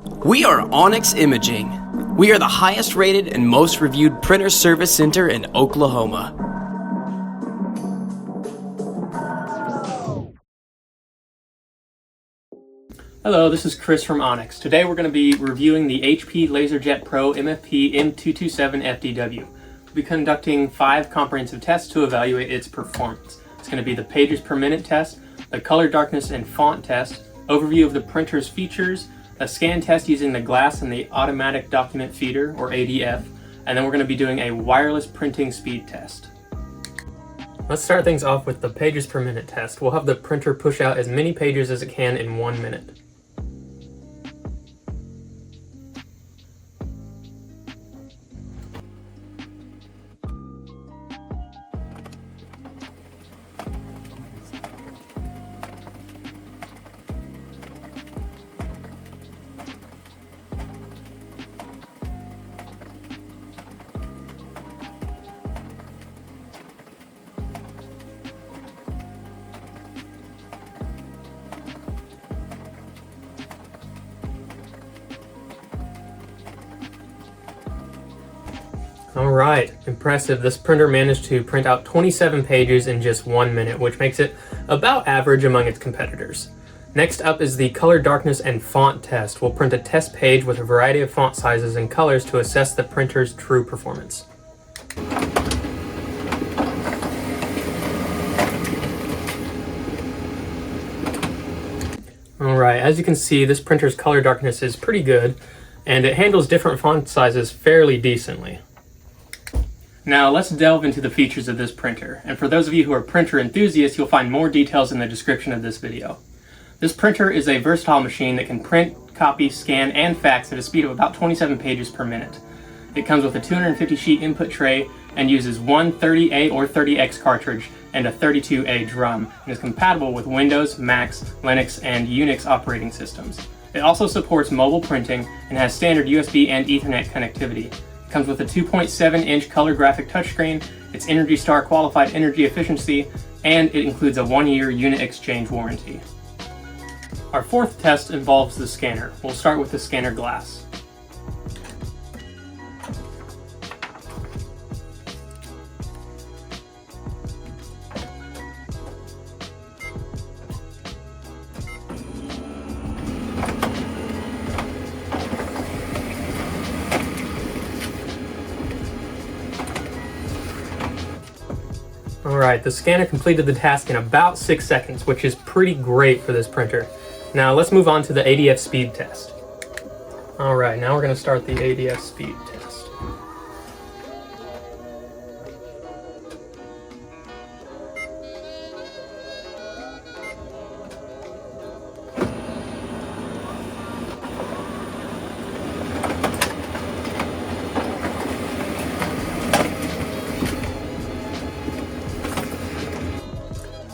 We are Onyx Imaging. We are the highest rated and most reviewed printer service center in Oklahoma. Hello, this is Chris from Onyx. Today we're going to be reviewing the HP LaserJet Pro MFP M227 FDW. We'll be conducting 5 comprehensive tests to evaluate its performance. It's going to be the pages per minute test, the color darkness and font test, overview of the printer's features, a scan test using the glass and the automatic document feeder, or ADF, and then we're going to be doing a wireless printing speed test. Let's start things off with the pages per minute test. We'll have the printer push out as many pages as it can in 1 minute. Alright, impressive. This printer managed to print out 27 pages in just 1 minute, which makes it about average among its competitors. Next up is the color darkness and font test. We'll print a test page with a variety of font sizes and colors to assess the printer's true performance. Alright, as you can see, this printer's color darkness is pretty good, and it handles different font sizes fairly decently. Now let's delve into the features of this printer, and for those of you who are printer enthusiasts, you'll find more details in the description of this video. This printer is a versatile machine that can print, copy, scan, and fax at a speed of about 27 pages per minute. It comes with a 250 sheet input tray and uses one 30A or 30X cartridge and a 32A drum, and is compatible with Windows, Macs, Linux, and Unix operating systems. It also supports mobile printing and has standard USB and Ethernet connectivity. It comes with a 2.7-inch color graphic touchscreen, its ENERGY STAR qualified energy efficiency, and it includes a 1-year unit exchange warranty. Our fourth test involves the scanner. We'll start with the scanner glass. Alright, the scanner completed the task in about 6 seconds, which is pretty great for this printer. Now let's move on to the ADF speed test. Alright, now we're going to start the ADF speed test.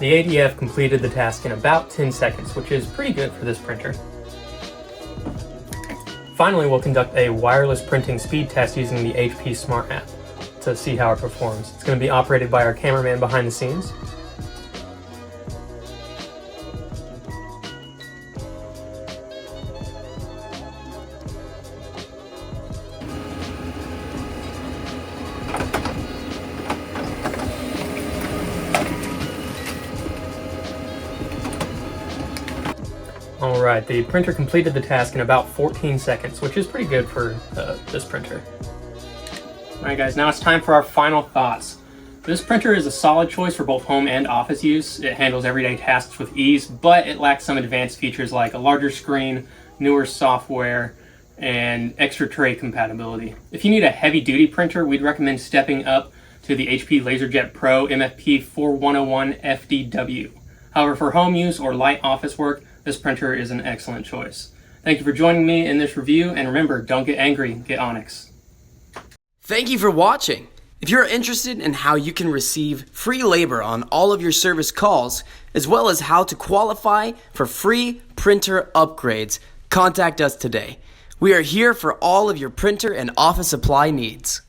The ADF completed the task in about 10 seconds, which is pretty good for this printer. Finally, we'll conduct a wireless printing speed test using the HP Smart app to see how it performs. It's going to be operated by our cameraman behind the scenes. Alright, the printer completed the task in about 14 seconds, which is pretty good for this printer. Alright guys, now it's time for our final thoughts. This printer is a solid choice for both home and office use. It handles everyday tasks with ease, but it lacks some advanced features like a larger screen, newer software, and extra tray compatibility. If you need a heavy-duty printer, we'd recommend stepping up to the HP LaserJet Pro MFP 4101 FDW. However, for home use or light office work, this printer is an excellent choice. Thank you for joining me in this review, and remember, don't get angry, get Onyx. Thank you for watching. If you're interested in how you can receive free labor on all of your service calls, as well as how to qualify for free printer upgrades, contact us today. We are here for all of your printer and office supply needs.